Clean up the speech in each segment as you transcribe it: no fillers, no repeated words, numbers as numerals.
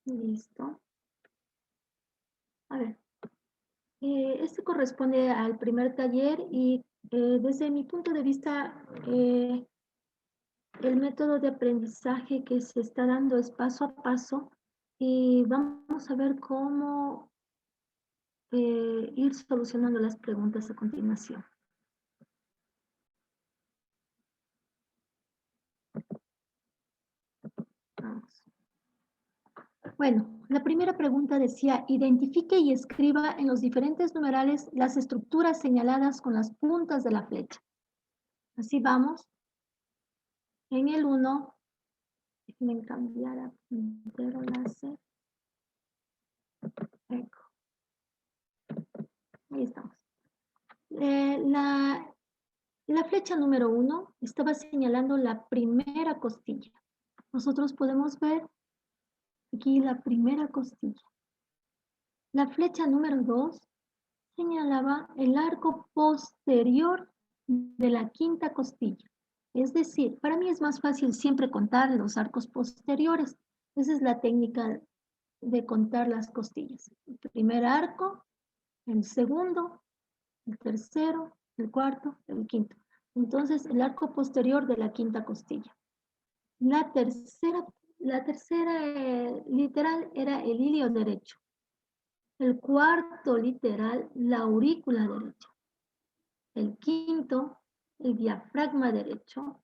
Listo. A ver, este corresponde al primer taller y desde mi punto de vista, el método de aprendizaje que se está dando es paso a paso y vamos a ver cómo ir solucionando las preguntas a continuación. Vamos. Bueno, la primera pregunta decía, identifique y escriba en los diferentes numerales las estructuras señaladas con las puntas de la flecha. Así vamos. En el 1, déjenme cambiar a puntero láser. Eco. Ahí estamos. La flecha número 1 estaba señalando la primera costilla. Nosotros podemos ver aquí la primera costilla. La flecha número 2 señalaba el arco posterior de la quinta costilla. Es decir, para mí es más fácil siempre contar los arcos posteriores. Esa es la técnica de contar las costillas. El primer arco, el segundo, el tercero, el cuarto, el quinto. Entonces, el arco posterior de la quinta costilla. La tercera literal era el ilio derecho. El cuarto literal, la aurícula derecha. El quinto, el diafragma derecho.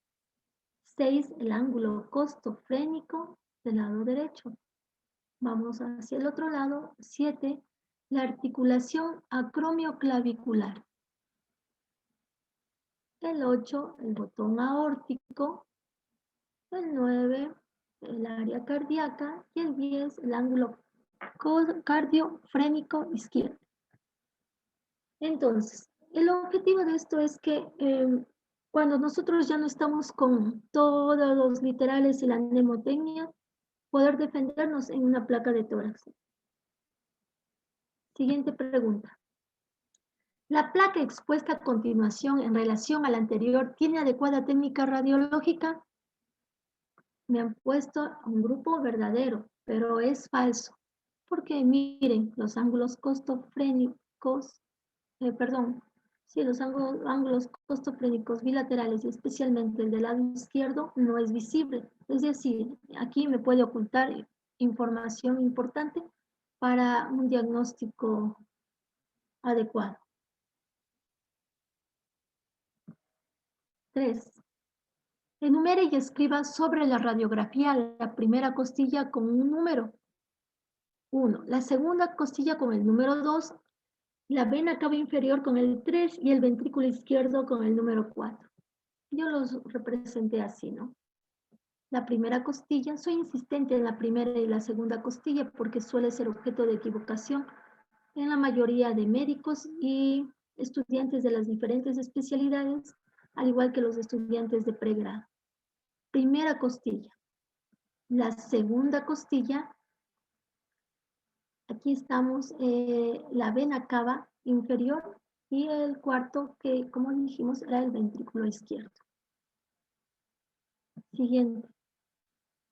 6, el ángulo costofrénico del lado derecho. Vamos hacia el otro lado. 7, la articulación acromioclavicular. El 8, el botón aórtico. El 9, el área cardíaca. Y el 10, el ángulo cardiofrénico izquierdo. Entonces, el objetivo de esto es que cuando nosotros ya no estamos con todos los literales y la mnemotecnia, poder defendernos en una placa de tórax. Siguiente pregunta. ¿La placa expuesta a continuación en relación a la anterior tiene adecuada técnica radiológica? Me han puesto un grupo verdadero, pero es falso. Porque miren, los ángulos costofrénicos, los ángulos costofrénicos bilaterales y especialmente el del lado izquierdo no es visible. Es decir, aquí me puede ocultar información importante para un diagnóstico adecuado. 3. Enumere y escriba sobre la radiografía la primera costilla con un número 1, la segunda costilla con el número 2, la vena cava inferior con el 3 y el ventrículo izquierdo con el número 4. Yo los representé así, ¿no? La primera costilla, soy insistente en la primera y la segunda costilla porque suele ser objeto de equivocación en la mayoría de médicos y estudiantes de las diferentes especialidades, al igual que los estudiantes de pregrado. Primera costilla. La segunda costilla, aquí estamos, la vena cava inferior y el cuarto que, como dijimos, era el ventrículo izquierdo. Siguiente.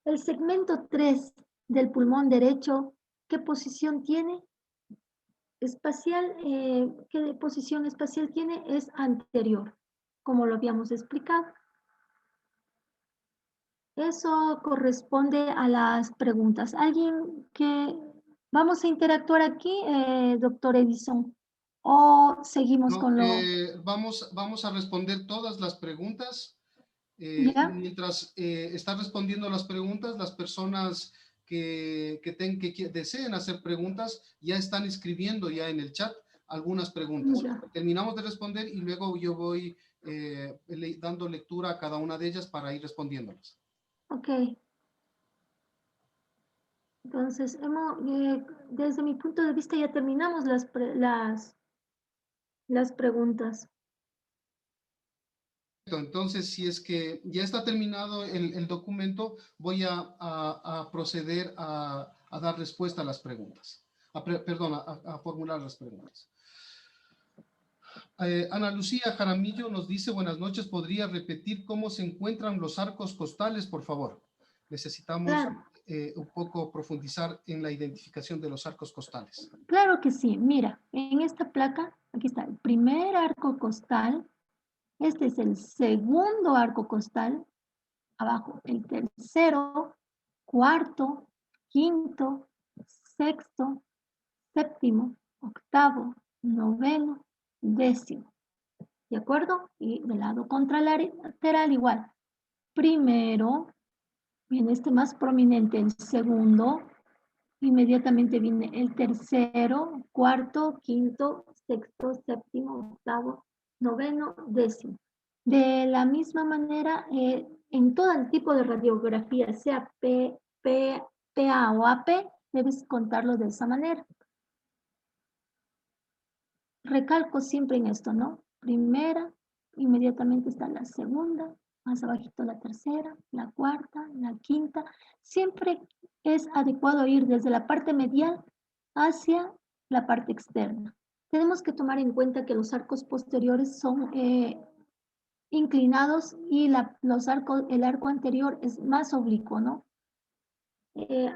El segmento 3 del pulmón derecho, ¿qué posición tiene? Espacial, ¿qué posición espacial tiene? Es anterior, como lo habíamos explicado. Eso corresponde a las preguntas. ¿Alguien que vamos a interactuar aquí, doctor Edison? ¿O seguimos No, con lo... vamos a responder todas las preguntas. Y ¿Ya? mientras está respondiendo las preguntas, las personas que deseen hacer preguntas ya están escribiendo ya en el chat algunas preguntas. Ya. Terminamos de responder y luego yo voy dando lectura a cada una de ellas para ir respondiéndolas. Ok. Entonces, desde mi punto de vista ya terminamos las preguntas. Entonces, si es que ya está terminado el documento, voy a proceder a dar respuesta a las preguntas. A formular las preguntas. Ana Lucía Jaramillo nos dice, buenas noches, ¿podría repetir cómo se encuentran los arcos costales, por favor? Necesitamos Claro. un poco profundizar en la identificación de los arcos costales? Claro que sí. Mira, en esta placa, aquí está el primer arco costal. Este es el segundo arco costal. Abajo, el tercero, cuarto, quinto, sexto, séptimo, octavo, noveno, décimo. ¿De acuerdo? Y del lado contralateral igual. Primero, viene este más prominente, el segundo. Inmediatamente viene el tercero, cuarto, quinto, sexto, séptimo, octavo, noveno, décimo. De la misma manera, en todo el tipo de radiografía, sea PA o AP, debes contarlo de esa manera. Recalco siempre en esto, ¿no? Primera, inmediatamente está la segunda, más abajito la tercera, la cuarta, la quinta. Siempre es adecuado ir desde la parte medial hacia la parte externa. Tenemos que tomar en cuenta que los arcos posteriores son inclinados y el arco anterior es más oblicuo, ¿no?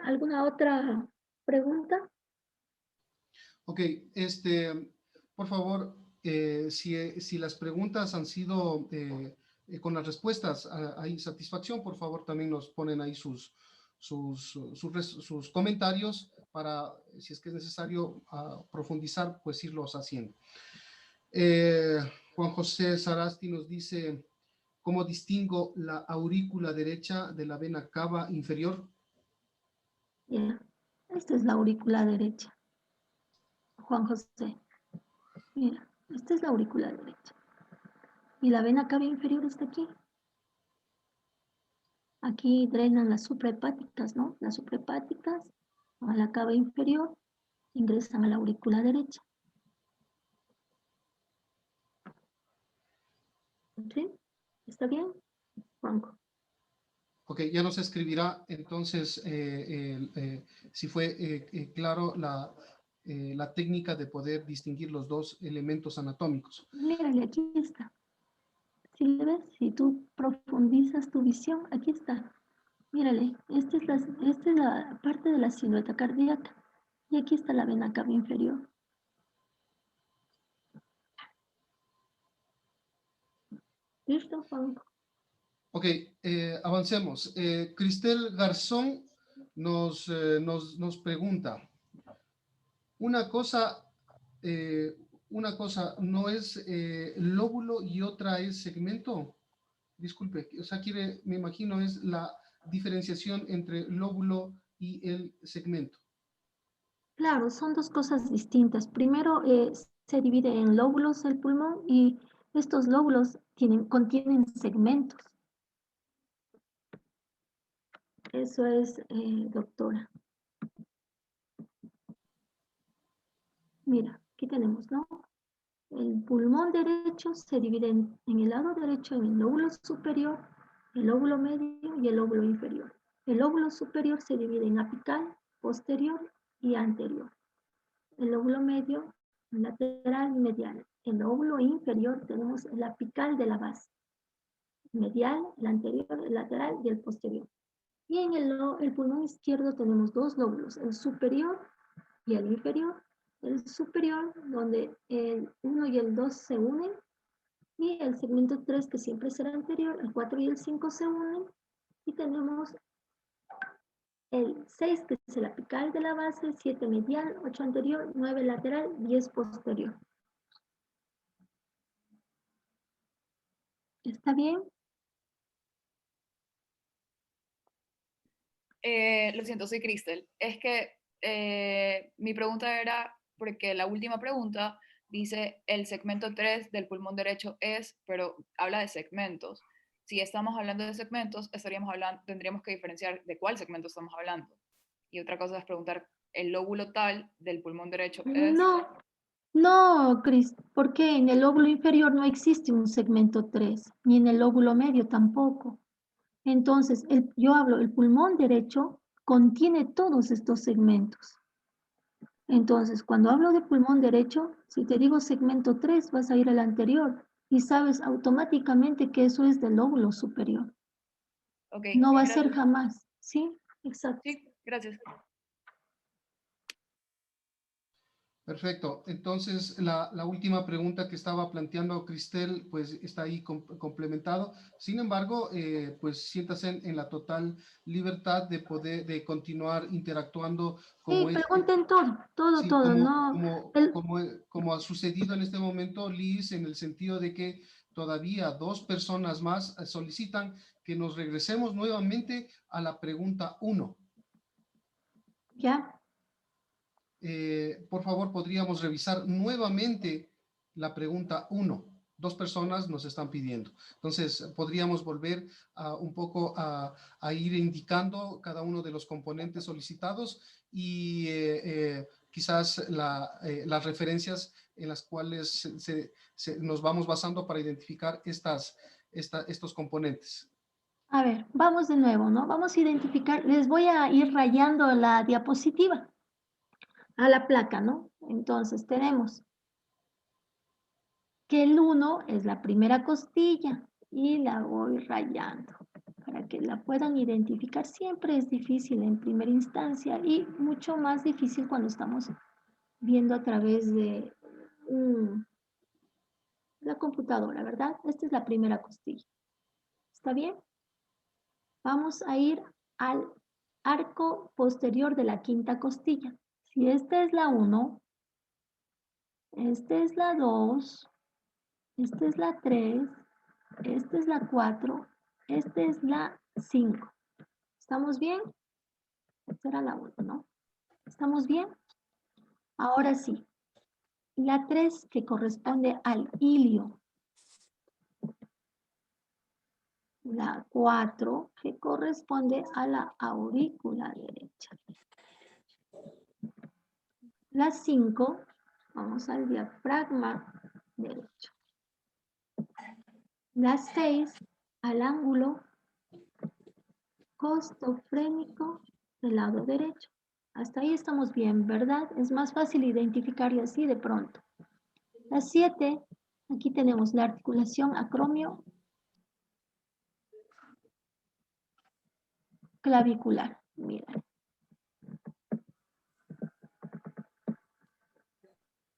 ¿Alguna otra pregunta? Ok, por favor, si las preguntas han sido con las respuestas hay satisfacción, por favor también nos ponen ahí sus comentarios para, si es que es necesario profundizar, pues irlos haciendo. Juan José Sarasti nos dice, ¿cómo distingo la aurícula derecha de la vena cava inferior? Yeah. Esta es la aurícula derecha. Juan José, mira, esta es la aurícula derecha. Y la vena cava inferior está aquí. Aquí drenan las suprahepáticas, ¿no? Las suprahepáticas a la cava inferior ingresan a la aurícula derecha. ¿Sí? ¿Está bien, Juanjo? Ok, ya nos escribirá entonces si fue claro la técnica de poder distinguir los dos elementos anatómicos. Mírale, aquí está. Si le ves, si tú profundizas tu visión, aquí está. Mírale, esta es la parte de la silueta cardíaca. Y aquí está la vena cava inferior. ¿Listo, Juanjo? Ok, avancemos. Cristel Garzón nos pregunta, una cosa, una cosa no es lóbulo y otra es segmento. Disculpe, o sea, me imagino, es la diferenciación entre lóbulo y el segmento. Claro, son dos cosas distintas. Primero, se divide en lóbulos el pulmón y estos lóbulos contienen segmentos. Eso es, doctora. Mira, aquí tenemos, ¿no? El pulmón derecho se divide en el lado derecho en el lóbulo superior, el lóbulo medio y el lóbulo inferior. El lóbulo superior se divide en apical, posterior y anterior. El lóbulo medio, lateral y medial. El lóbulo inferior tenemos el apical de la base. Medial, el anterior, el lateral y el posterior. Y en el pulmón izquierdo tenemos dos lóbulos, el superior y el inferior. El superior, donde el 1 y el 2 se unen, y el segmento 3, que siempre será anterior, el 4 y el 5 se unen, y tenemos el 6, que es el apical de la base, 7 medial, 8 anterior, 9 lateral, 10 posterior. ¿Está bien? Lo siento, soy Cristel. Es que mi pregunta era, porque la última pregunta dice el segmento 3 del pulmón derecho es, pero habla de segmentos. Si estamos hablando de segmentos, tendríamos que diferenciar de cuál segmento estamos hablando. Y otra cosa es preguntar, ¿el lóbulo tal del pulmón derecho es? No, no, Cris, porque en el lóbulo inferior no existe un segmento 3, ni en el lóbulo medio tampoco. Entonces, yo hablo, el pulmón derecho contiene todos estos segmentos. Entonces, cuando hablo de pulmón derecho, si te digo segmento 3, vas a ir al anterior y sabes automáticamente que eso es del lóbulo superior. Ok, No va a ser gracias. jamás, ¿sí? Exacto. Sí, Gracias. Perfecto. Entonces, la última pregunta que estaba planteando Cristel, pues está ahí complementado. Sin embargo, pues siéntase en la total libertad de poder, de continuar interactuando como Sí, es, pregunten todo, todo, sí, todo, no. como ha sucedido en este momento, Liz, en el sentido de que todavía dos personas más solicitan que nos regresemos nuevamente a la pregunta 1. ¿Ya? Por favor, podríamos revisar nuevamente la pregunta 1. Dos personas nos están pidiendo. Entonces, podríamos volver un poco a ir indicando cada uno de los componentes solicitados y quizás las referencias en las cuales nos vamos basando para identificar estos componentes. A ver, vamos de nuevo, ¿no? Vamos a identificar, les voy a ir rayando la diapositiva a la placa, ¿no? Entonces tenemos que el 1 es la primera costilla y la voy rayando para que la puedan identificar. Siempre es difícil en primera instancia y mucho más difícil cuando estamos viendo a través de la computadora, ¿verdad? Esta es la primera costilla. ¿Está bien? Vamos a ir al arco posterior de la quinta costilla. Si esta es la 1, esta es la 2, esta es la 3, esta es la 4, esta es la 5. ¿Estamos bien? Esta era la 1, ¿no? ¿Estamos bien? Ahora sí. La 3 que corresponde al ilio. La 4 que corresponde a la aurícula derecha. La 5, vamos al diafragma derecho. La 6 al ángulo costofrénico del lado derecho. Hasta ahí estamos bien, ¿verdad? Es más fácil identificarle así de pronto. La 7, aquí tenemos la articulación acromio clavicular. Mira.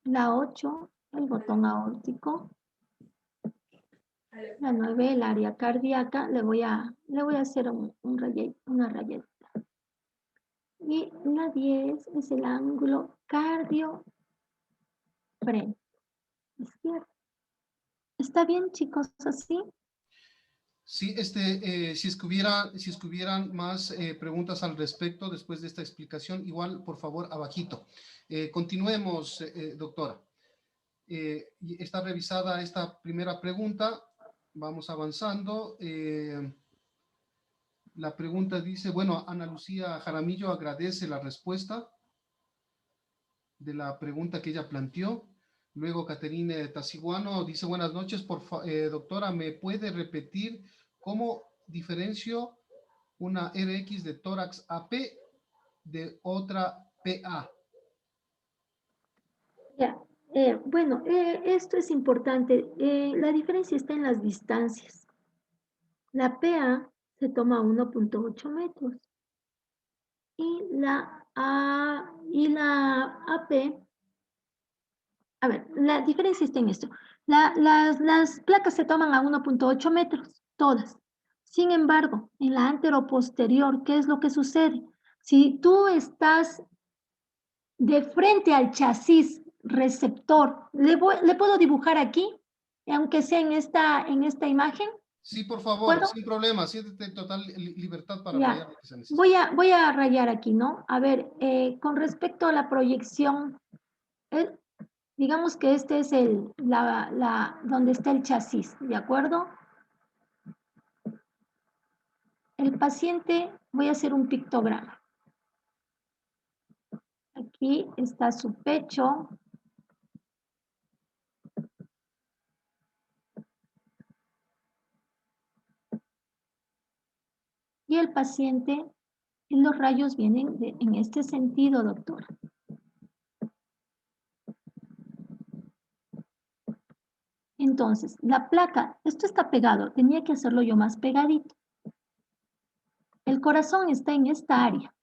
La 8, el botón aórtico. La 9, el área cardíaca. Le voy a hacer una rayeta. Y la 10 es el ángulo cardiofrénico izquierdo. ¿Está bien, chicos, así? Sí, si es que hubieran más preguntas al respecto después de esta explicación, igual, por favor, abajito. Continuemos, doctora. Está revisada esta primera pregunta. Vamos avanzando. La pregunta dice, bueno, Ana Lucía Jaramillo agradece la respuesta de la pregunta que ella planteó. Luego Caterine Tasiguano dice, buenas noches, doctora, ¿me puede repetir cómo diferencio una RX de tórax AP de otra PA? Ya. Bueno, esto es importante. La diferencia está en las distancias. La PA se toma 1.8 metros y la AP, a ver, la diferencia está en esto. Las placas se toman a 1.8 metros, todas. Sin embargo, en la anteroposterior, ¿qué es lo que sucede? Si tú estás de frente al chasis receptor, ¿le puedo dibujar aquí? Aunque sea en esta imagen. Sí, por favor, ¿Puedo? sin problema, siéntete total libertad para Ya. rayar lo que se necesite. Voy a rayar aquí, ¿no? A ver, con respecto a la proyección, digamos que este es donde está el chasis, ¿de acuerdo? El paciente, voy a hacer un pictograma. Aquí está su pecho. Y el paciente, los rayos vienen en este sentido, doctora. Entonces, la placa, esto está pegado, tenía que hacerlo yo más pegadito. El corazón está en esta área.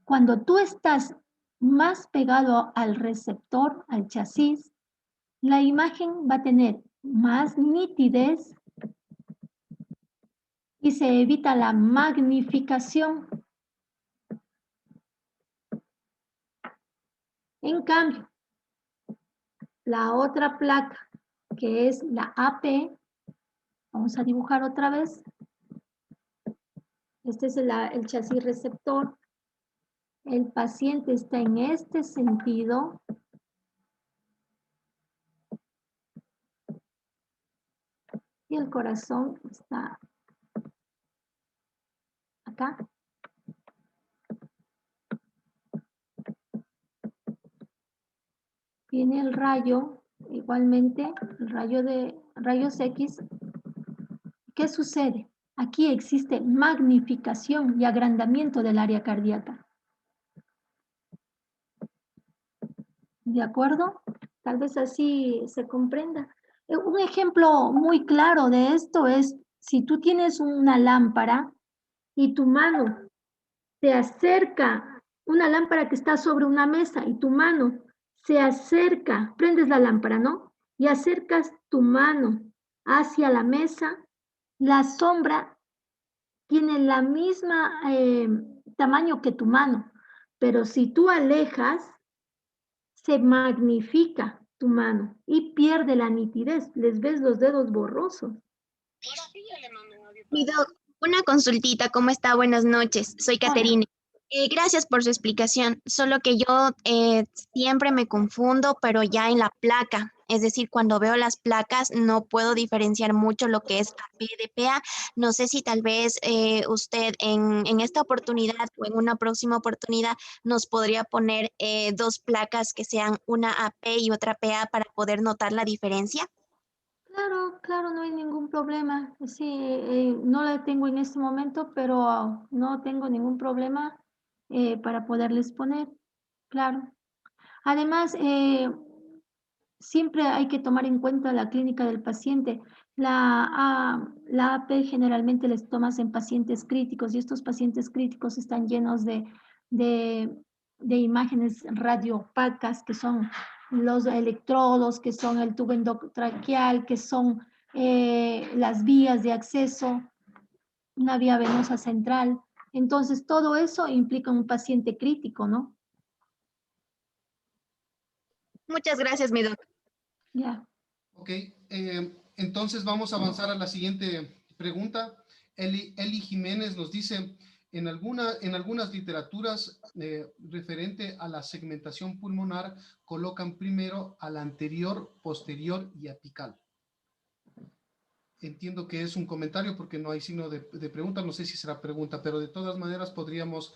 Cuando tú estás más pegado al receptor, al chasis, la imagen va a tener más nitidez y se evita la magnificación. En cambio, la otra placa, que es la AP, vamos a dibujar otra vez. Este es el chasis receptor. El paciente está en este sentido. Y el corazón está acá. Viene el rayo, igualmente, el rayo de rayos X. ¿Qué sucede? Aquí existe magnificación y agrandamiento del área cardíaca. ¿De acuerdo? Tal vez así se comprenda. Un ejemplo muy claro de esto es si tú tienes una lámpara y tu mano se acerca, una lámpara que está sobre una mesa y tu mano se acerca, prendes la lámpara, ¿no? Y acercas tu mano hacia la mesa, la sombra tiene la misma tamaño que tu mano, pero si tú alejas, se magnifica tu mano y pierde la nitidez. Les ves los dedos borrosos. Mi doc, una consultita, ¿cómo está? Buenas noches, soy Caterine. Gracias por su explicación, solo que yo siempre me confundo, pero ya en la placa, es decir, cuando veo las placas no puedo diferenciar mucho lo que es AP de PA. No sé si tal vez usted en esta oportunidad o en una próxima oportunidad nos podría poner dos placas que sean una AP y otra PA para poder notar la diferencia. Claro, claro, no hay ningún problema. Sí, no la tengo en este momento, pero no tengo ningún problema para poderles poner. Claro. Además, siempre hay que tomar en cuenta la clínica del paciente. La AP generalmente les tomas en pacientes críticos y estos pacientes críticos están llenos de, de imágenes radiopacas que son los electrodos, que son el tubo endotraqueal, que son las vías de acceso, una vía venosa central. Entonces, todo eso implica un paciente crítico, ¿no? Muchas gracias, mi doc. Ya. Ok, entonces vamos a avanzar a la siguiente pregunta. Eli Jiménez nos dice, en algunas literaturas referente a la segmentación pulmonar, colocan primero al anterior, posterior y apical. Entiendo que es un comentario porque no hay signo de pregunta, no sé si será pregunta, pero de todas maneras podríamos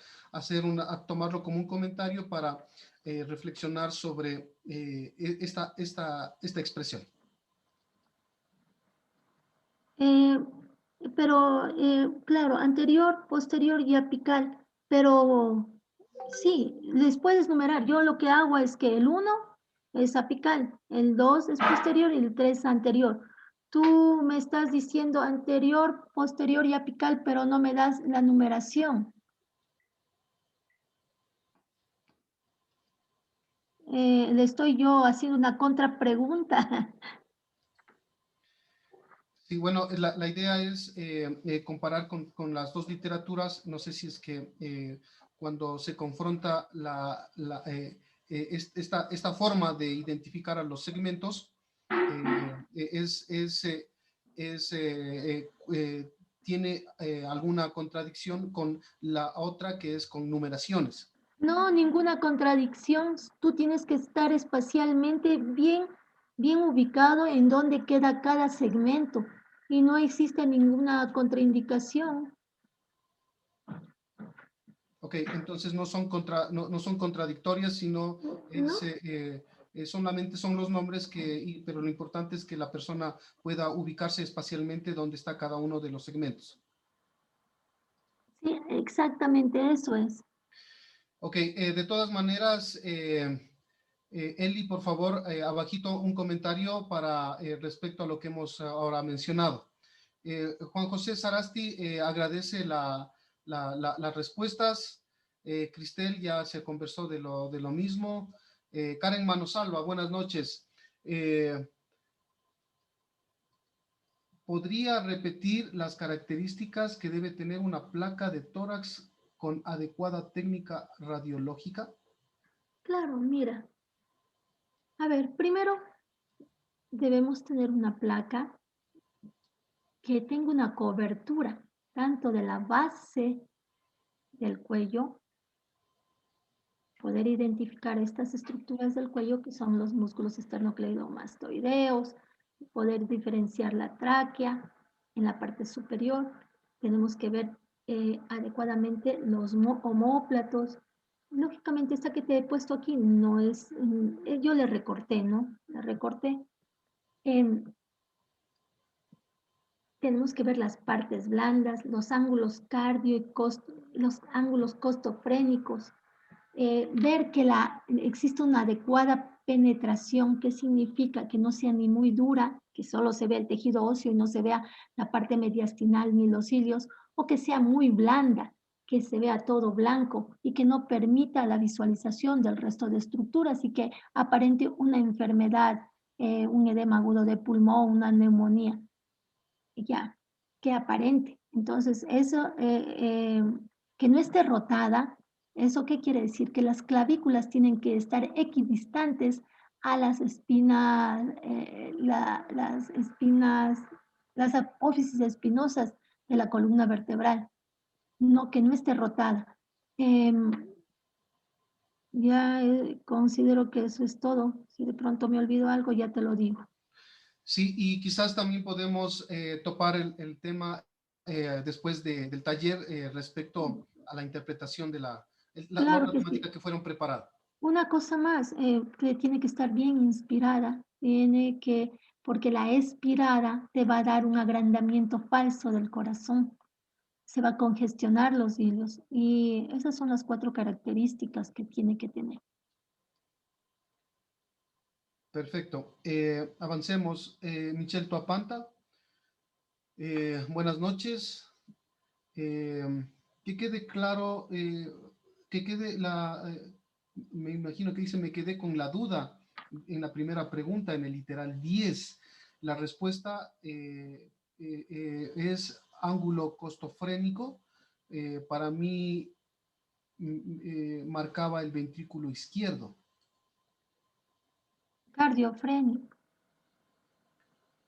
tomarlo como un comentario para reflexionar sobre esta expresión. Eh, pero, claro, anterior, posterior y apical, pero sí, les puedes numerar. Yo lo que hago es que el 1 es apical, el 2 es posterior y el 3 anterior. Tú me estás diciendo anterior, posterior y apical, pero no me das la numeración. Le estoy yo haciendo una contrapregunta. Sí, bueno, la idea es comparar con las dos literaturas. No sé si es que cuando se confronta esta forma de identificar a los segmentos, tiene alguna contradicción con la otra que es con numeraciones. No, ninguna contradicción. Tú tienes que estar espacialmente bien ubicado en donde queda cada segmento y no existe ninguna contraindicación. Ok, entonces no son contradictorias, sino ¿No? solamente son los nombres pero lo importante es que la persona pueda ubicarse espacialmente donde está cada uno de los segmentos. Sí, exactamente eso es. Ok, de todas maneras, Eli, por favor, abajito un comentario para respecto a lo que hemos ahora mencionado. Juan José Sarasti agradece las respuestas. Cristel ya se conversó de lo mismo. Karen Manosalva, buenas noches. ¿Podría repetir las características que debe tener una placa de tórax con adecuada técnica radiológica? Claro, mira. A ver, primero debemos tener una placa que tenga una cobertura tanto de la base del cuello, poder identificar estas estructuras del cuello que son los músculos esternocleidomastoideos, poder diferenciar la tráquea en la parte superior. Tenemos que ver adecuadamente los omóplatos. Lógicamente esta que te he puesto aquí no es, yo le recorté, ¿no? La recorté. Tenemos que ver las partes blandas, los ángulos cardio y los ángulos costofrénicos, ver que existe una adecuada penetración, que significa que no sea ni muy dura, que solo se vea el tejido óseo y no se vea la parte mediastinal ni los cilios, o que sea muy blanda, que se vea todo blanco y que no permita la visualización del resto de estructuras y que aparente una enfermedad, un edema agudo de pulmón, una neumonía, ya, que aparente. Entonces, eso, que no esté rotada, ¿eso qué quiere decir? Que las clavículas tienen que estar equidistantes a las espinas, las espinas, las apófisis espinosas de la columna vertebral, no, que no esté rotada. Ya considero que eso es todo. Si de pronto me olvido algo, ya te lo digo. Sí, y quizás también podemos topar el tema después del taller respecto a la interpretación de la Claro norma que sí. temática que fueron preparadas. Una cosa más, que tiene que estar bien inspirada, porque la expirada te va a dar un agrandamiento falso del corazón, se va a congestionar los hilos y esas son las 4 características que tiene que tener. Perfecto. Avancemos. Michelle Tuapanta, buenas noches. Que quede claro, que quede me imagino que dice, me quedé con la duda en la primera pregunta, en el literal 10. La respuesta es ángulo costofrénico. Para mí marcaba el ventrículo izquierdo. Cardiofrénico.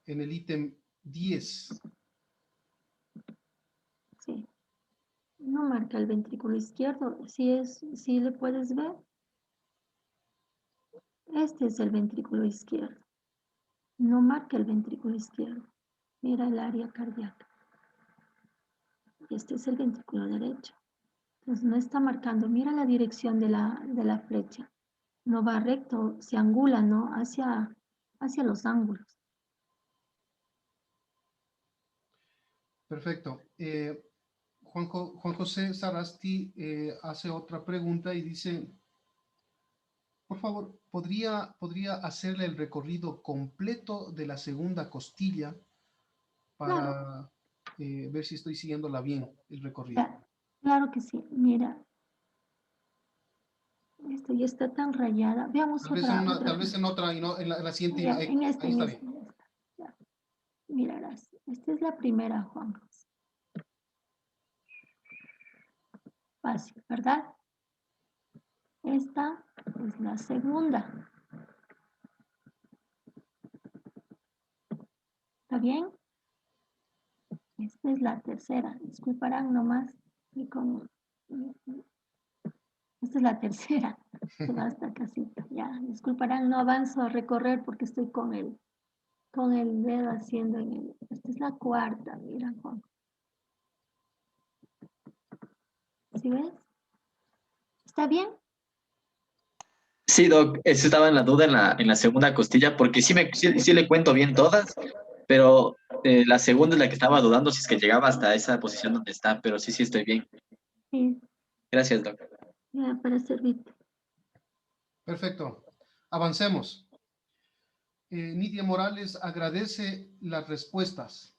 En el ítem 10. Sí. No marca el ventrículo izquierdo. Si le puedes ver, este es el ventrículo izquierdo. No marca el ventrículo izquierdo. Mira el área cardíaca. Este es el ventrículo derecho. Entonces no está marcando. Mira la dirección de la flecha. No va recto, se angula, ¿no? Hacia los ángulos. Perfecto. Juan José Sarasti hace otra pregunta y dice, por favor, ¿podría hacerle el recorrido completo de la segunda costilla Claro, para ver si estoy siguiéndola bien, el recorrido? claro que sí. Mira, esto ya está tan rayada. Veamos Tal vez en otra y no en la siguiente. Ya, en Ahí está bien. esta. Ya. Mirarás, esta es la primera, Juan José. Fácil, ¿verdad? Esta es la segunda. ¿Está bien? Esta es la tercera. Disculparán nomás. Esta es la tercera. Se va hasta casita. Ya, disculparán, no avanzo a recorrer porque estoy con el dedo haciendo Esta es la cuarta, mira, Juan. ¿Sí ves? ¿Está bien? Sí, Doc, eso estaba en la duda en la segunda costilla, porque sí le cuento bien todas, pero la segunda es la que estaba dudando si es que llegaba hasta esa posición donde está, pero sí estoy bien. Sí, Gracias, Doc. ya, para servirte. Perfecto. Avancemos. Nidia Morales agradece las respuestas.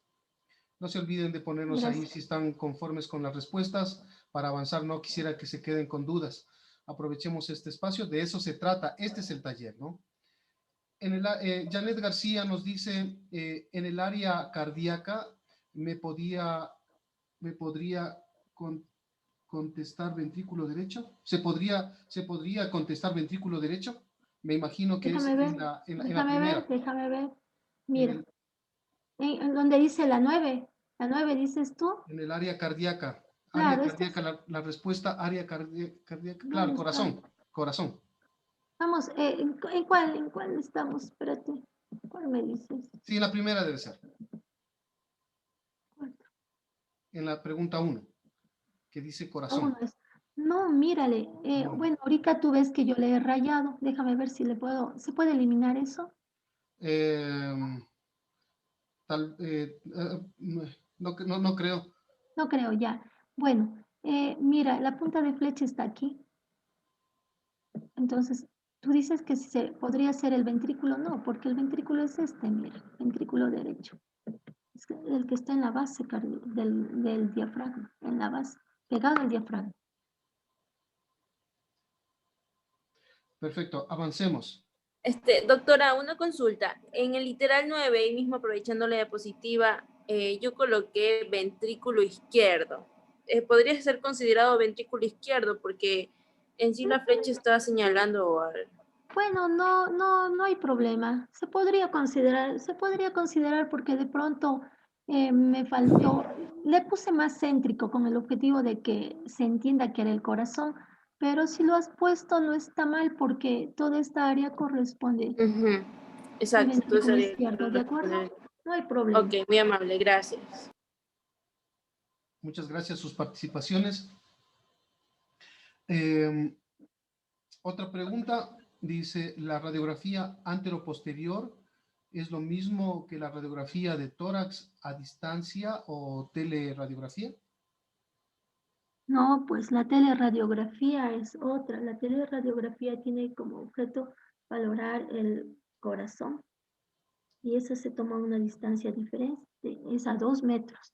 No se olviden de ponernos ahí Gracias. si están conformes con las respuestas para avanzar. No quisiera que se queden con dudas. Aprovechemos este espacio. De eso se trata. Este es el taller, ¿no? Janet García nos dice, en el área cardíaca, ¿me podría contestar ventrículo derecho? ¿Se podría contestar ventrículo derecho? Me imagino que es Déjame ver, en la primera. déjame ver. En Mira, el, en donde dice la 9 dices tú. en el área cardíaca. Área Claro, este cardíaca, es, la respuesta, área cardíaca. Claro, ¿dónde está? corazón. Vamos, en cuál estamos? Espérate, ¿cuál me dices? Sí, en la primera debe ser. ¿Cuál? En la pregunta 1, que dice Ah, uno corazón. es. No, mírale. No. Bueno, ahorita tú ves que yo le he rayado. Déjame ver si ¿se puede eliminar eso? Eh, no creo. No creo ya. Bueno, mira, la punta de flecha está aquí. Entonces, tú dices que si se podría ser el ventrículo. No, porque el ventrículo es este, mira, ventrículo derecho. Es el que está en la base del diafragma, en la base, pegado al diafragma. Perfecto, avancemos. Doctora, una consulta. En el literal 9, ahí mismo aprovechando la diapositiva, yo coloqué ventrículo izquierdo. ¿Podría ser considerado ventrículo izquierdo? Porque en sí la flecha está señalando al... Bueno, no hay problema. Se podría considerar porque de pronto me faltó, le puse más céntrico con el objetivo de que se entienda que era el corazón, pero si lo has puesto no está mal porque toda esta área corresponde Ujú. al Exacto, entonces ventrículo habría que izquierdo, ¿de acuerdo? responder. No hay problema. Ok, muy amable, gracias. Muchas gracias sus participaciones. Eh, Otra pregunta dice, ¿la radiografía anteroposterior es lo mismo que la radiografía de tórax a distancia o teleradiografía? No, pues la teleradiografía es otra. La teleradiografía tiene como objeto valorar el corazón y esa se toma a una distancia diferente, es a 2 metros.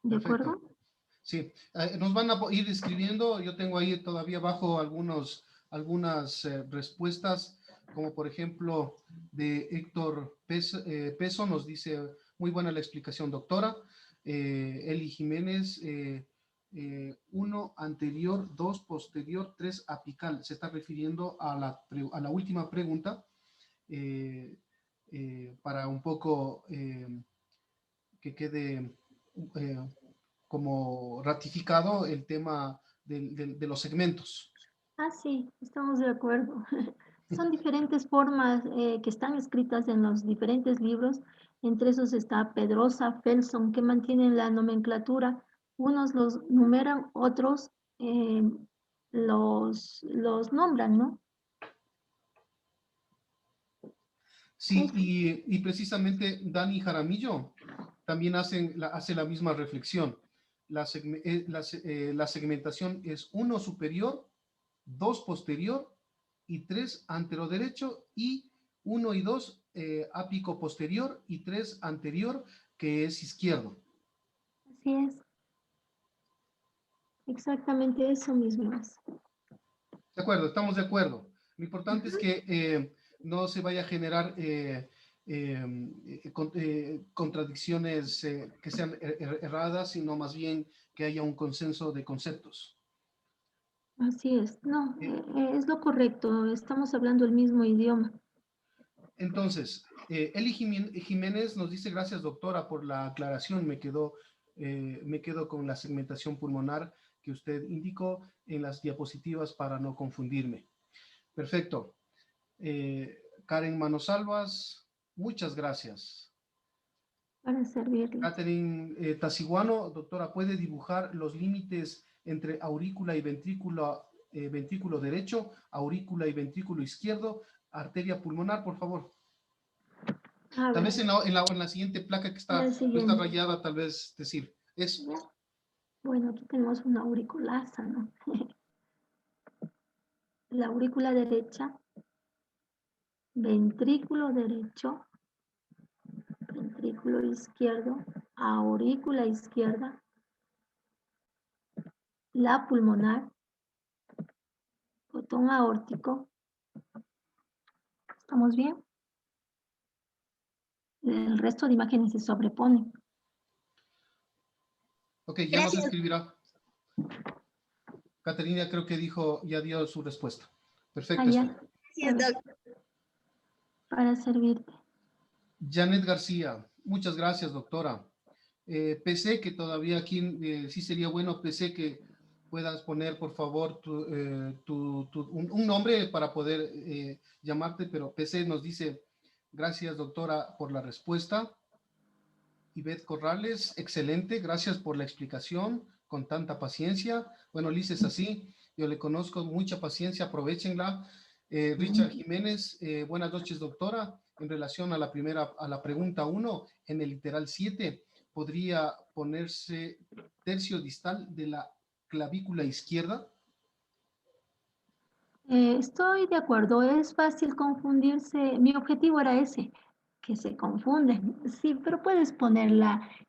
¿De Perfecto. acuerdo? Sí, nos van a ir escribiendo. Yo tengo ahí todavía abajo algunas respuestas, como por ejemplo de Héctor Peso, nos dice, muy buena la explicación, doctora. Eli Jiménez, 1 anterior, 2 posterior, 3 apical. Se está refiriendo a la última pregunta para un poco que quede como ratificado el tema de los segmentos. Ah, sí, estamos de acuerdo. Son diferentes formas que están escritas en los diferentes libros. Entre esos está Pedrosa, Felson, que mantienen la nomenclatura. Unos los numeran, otros eh, los nombran, ¿no? Sí, y precisamente Dani Jaramillo también hace la misma reflexión. La segmentación es 1 superior, 2 posterior y 3 anteroderecho y 1 y 2 ápico posterior y 3 anterior, que es izquierdo. Así es, exactamente eso mismo es. De acuerdo, estamos de acuerdo. Lo importante es Ujú. que no se vaya a generar contradicciones que sean erradas, sino más bien que haya un consenso de conceptos. Así es, no, Eh, es lo correcto, estamos hablando el mismo idioma. Entonces, Eli Jiménez nos dice, gracias doctora por la aclaración, me quedo con la segmentación pulmonar que usted indicó en las diapositivas para no confundirme. Perfecto. Karen Manosalvas, muchas gracias. Para servirles. Catherine Tasiguano, doctora, ¿puede dibujar los límites entre aurícula y ventrículo derecho, aurícula y ventrículo izquierdo, arteria pulmonar, por favor? A Tal ver, vez en la siguiente placa que en el no está siguiente. rayada, tal vez decir eso. ¿Ya? Bueno, aquí tenemos una auriculasa, ¿no? La aurícula derecha, ventrículo derecho, ventrículo izquierdo, aurícula izquierda, la pulmonar, botón aórtico. ¿Estamos bien? El resto de imágenes se sobreponen. Ok, ya nos Gracias. escribirá. Caterina creo que dijo, ya dio su respuesta. Perfecto. Ah, ya. Gracias, Doc. Para servirte. Janet García, muchas gracias, doctora. PC, que todavía aquí sí sería bueno, PC, que puedas poner, por favor, un nombre para poder llamarte, pero PC nos dice, gracias, doctora, por la respuesta. Ivette Corrales, excelente, gracias por la explicación, con tanta paciencia. Bueno, Liz es así, yo le conozco, mucha paciencia, aprovechenla. Richard Jiménez, buenas noches, doctora. En relación a la pregunta 1, en el literal 7, ¿podría ponerse tercio distal de la clavícula izquierda? Estoy de acuerdo, es fácil confundirse. Mi objetivo era ese, que se confunden. Sí, pero puedes poner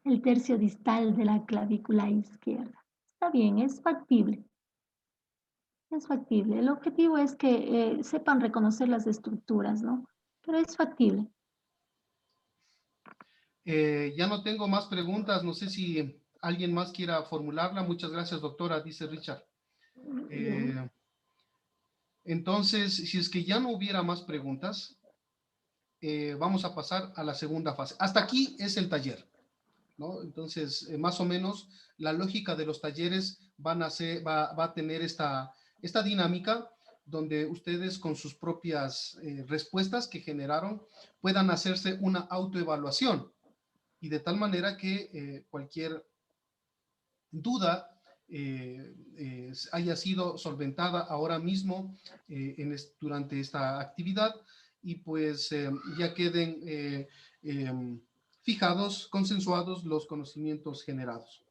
el tercio distal de la clavícula izquierda. Está bien, es factible. Es factible. El objetivo es que sepan reconocer las estructuras, ¿no? Pero es factible. Ya no tengo más preguntas, no sé si alguien más quiera formularla. Muchas gracias, doctora, dice Richard. Bien. Entonces, si es que ya no hubiera más preguntas, vamos a pasar a la segunda fase. Hasta aquí es el taller, ¿no? Entonces, más o menos, la lógica de los talleres va a tener esta dinámica donde ustedes con sus propias respuestas que generaron puedan hacerse una autoevaluación y de tal manera que cualquier duda haya sido solventada ahora mismo durante esta actividad y pues ya queden fijados, consensuados los conocimientos generados.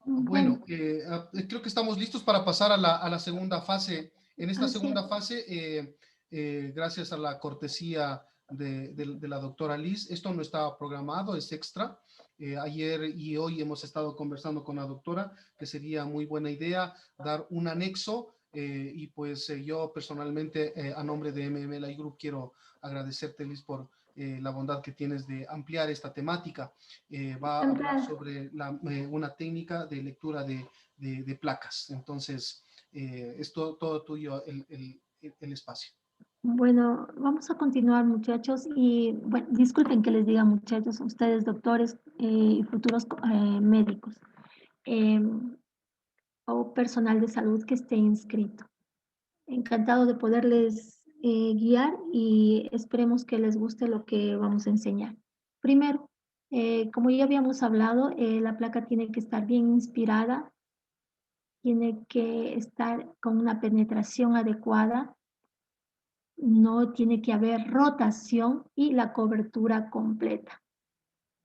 Bueno, creo que estamos listos para pasar a la segunda fase. En esta segunda fase, gracias a la cortesía de la doctora Liz, esto no estaba programado, es extra. Ayer y hoy hemos estado conversando con la doctora que sería muy buena idea dar un anexo y pues yo personalmente a nombre de MMLI Group quiero agradecerte, Liz, por la bondad que tienes de ampliar esta temática. Va a hablar sobre una técnica de lectura de placas. Entonces, es todo tuyo el espacio. Bueno, vamos a continuar, muchachos, y bueno, disculpen que les diga, muchachos, ustedes doctores y futuros médicos o personal de salud que esté inscrito. Encantado de poderles guiar y esperemos que les guste lo que vamos a enseñar. Primero, como ya habíamos hablado, la placa tiene que estar bien inspirada, tiene que estar con una penetración adecuada, no tiene que haber rotación y la cobertura completa.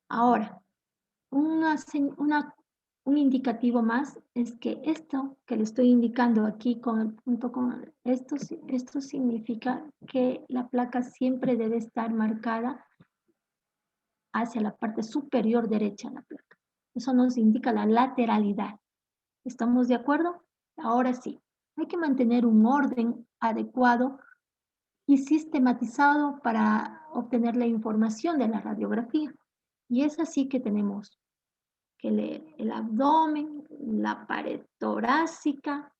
Ahora, un indicativo más es que esto que le estoy indicando aquí con el punto con esto significa que la placa siempre debe estar marcada hacia la parte superior derecha de la placa. Eso nos indica la lateralidad. ¿Estamos de acuerdo? Ahora sí, hay que mantener un orden adecuado y sistematizado para obtener la información de la radiografía. Y es así que tenemos que leer el abdomen, la pared torácica,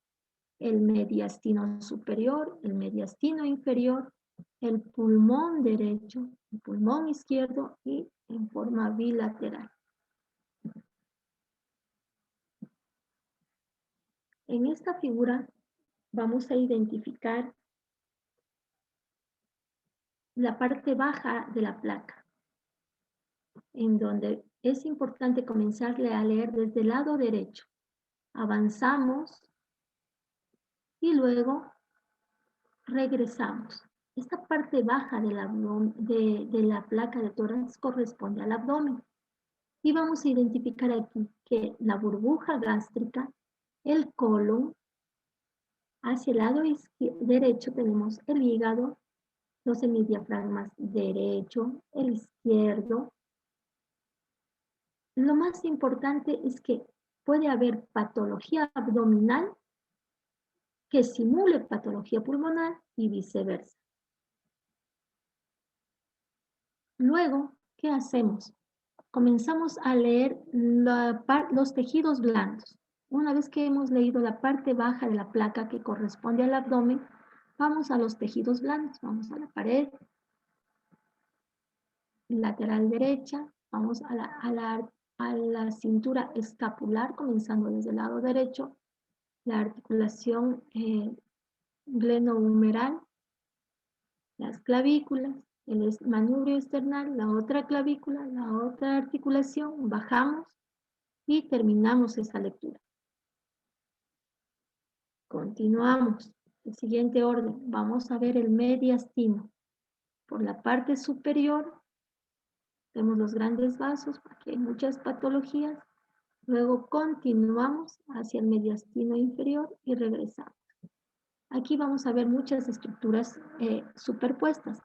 el mediastino superior, el mediastino inferior, el pulmón derecho, el pulmón izquierdo y en forma bilateral. En esta figura vamos a identificar la parte baja de la placa, en donde es importante comenzarle a leer desde el lado derecho. Avanzamos y luego regresamos. Esta parte baja de la placa de tórax corresponde al abdomen. Y vamos a identificar aquí que la burbuja gástrica, el colon, hacia el lado derecho tenemos el hígado los hemidiafragmas derecho, el izquierdo. Lo más importante es que puede haber patología abdominal que simule patología pulmonar y viceversa. Luego, ¿qué hacemos? Comenzamos a leer los tejidos blandos. Una vez que hemos leído la parte baja de la placa que corresponde al abdomen, vamos a los tejidos blandos, vamos a la pared lateral derecha, vamos a la cintura escapular, comenzando desde el lado derecho, la articulación glenohumeral, las clavículas, el manubrio external, la otra clavícula, la otra articulación, bajamos y terminamos esta lectura. Continuamos. El siguiente orden. Vamos a ver el mediastino. Por la parte superior vemos los grandes vasos, porque hay muchas patologías. Luego continuamos hacia el mediastino inferior y regresamos. Aquí vamos a ver muchas estructuras superpuestas.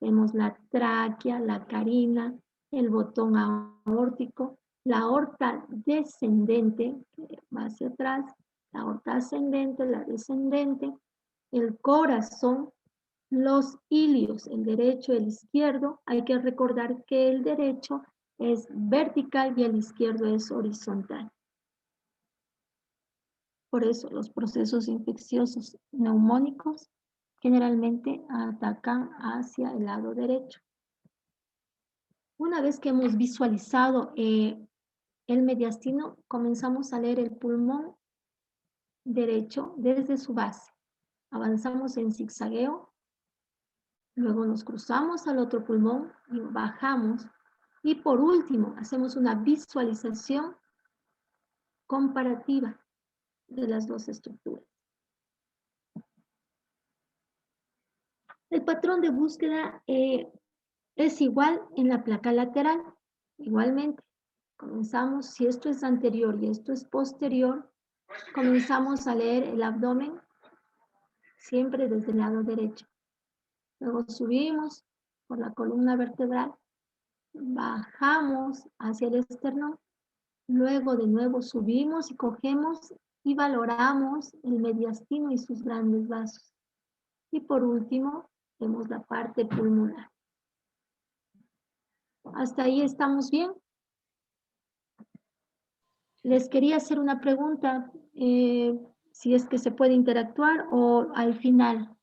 Vemos la tráquea, la carina, el botón aórtico, la aorta descendente, que va hacia atrás, la aorta ascendente, la descendente, el corazón, los ilios, el derecho y el izquierdo. Hay que recordar que el derecho es vertical y el izquierdo es horizontal. Por eso los procesos infecciosos neumónicos generalmente atacan hacia el lado derecho. Una vez que hemos visualizado el mediastino, comenzamos a leer el pulmón derecho desde su base. Avanzamos en zigzagueo, luego nos cruzamos al otro pulmón y bajamos. Y por último, hacemos una visualización comparativa de las dos estructuras. El patrón de búsqueda es igual en la placa lateral. Igualmente, comenzamos, si esto es anterior y esto es posterior, comenzamos a leer el abdomen siempre desde el lado derecho. Luego subimos por la columna vertebral, bajamos hacia el esternón, luego de nuevo subimos y cogemos y valoramos el mediastino y sus grandes vasos. Y por último, vemos la parte pulmonar. ¿Hasta ahí estamos bien? Les quería hacer una pregunta, si es que se puede interactuar o al final.